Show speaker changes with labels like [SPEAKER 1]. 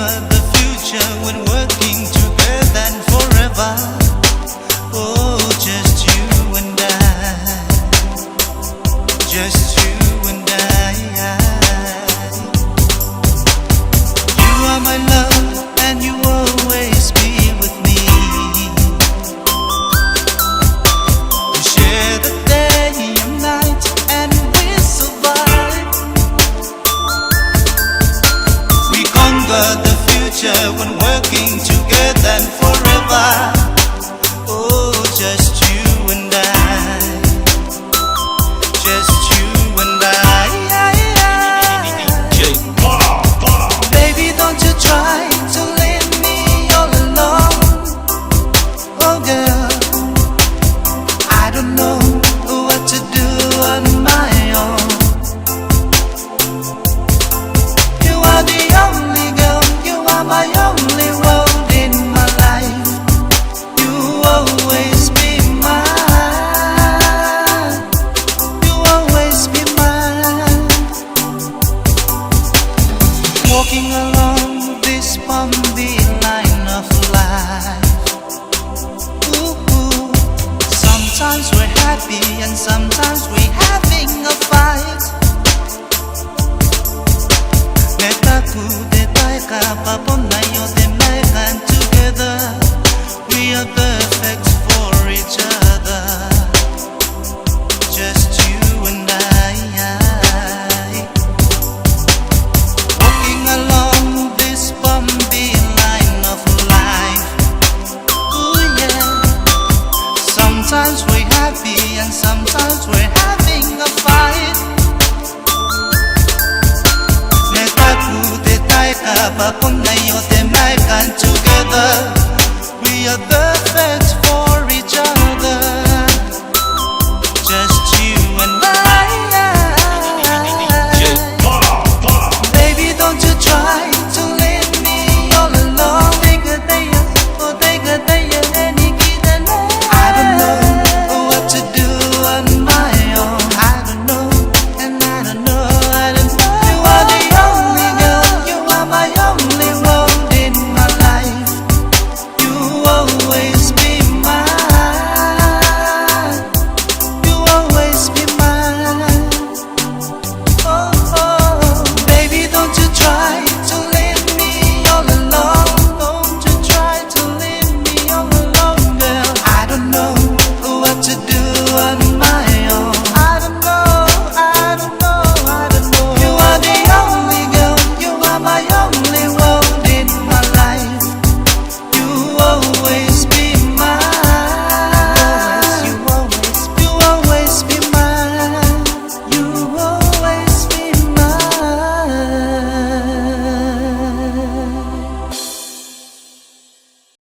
[SPEAKER 1] conquer the future when working together and forever. Oh, just you and I, just you and I. You are my love and you always be with me. We share the day and night and we survive. We conquer the future when working together and forever. Oh, just you and I, just you and I. Baby, don't you try to leave me all alone. Oh girl, I don't know what to do on my own. You are the only girl, you are my only world in my life. You always be mine, you always be mine. Walking along this bumpy line of life. Ooh, sometimes we're happy and sometimes we're having a fight. Metaku de taika papona yo de maikan together. We are perfect for each other. Just you and I. Walking along this bumpy line of life. Ooh yeah. Sometimes we're happy and sometimes we're having a fight. Metaku de taika papona yo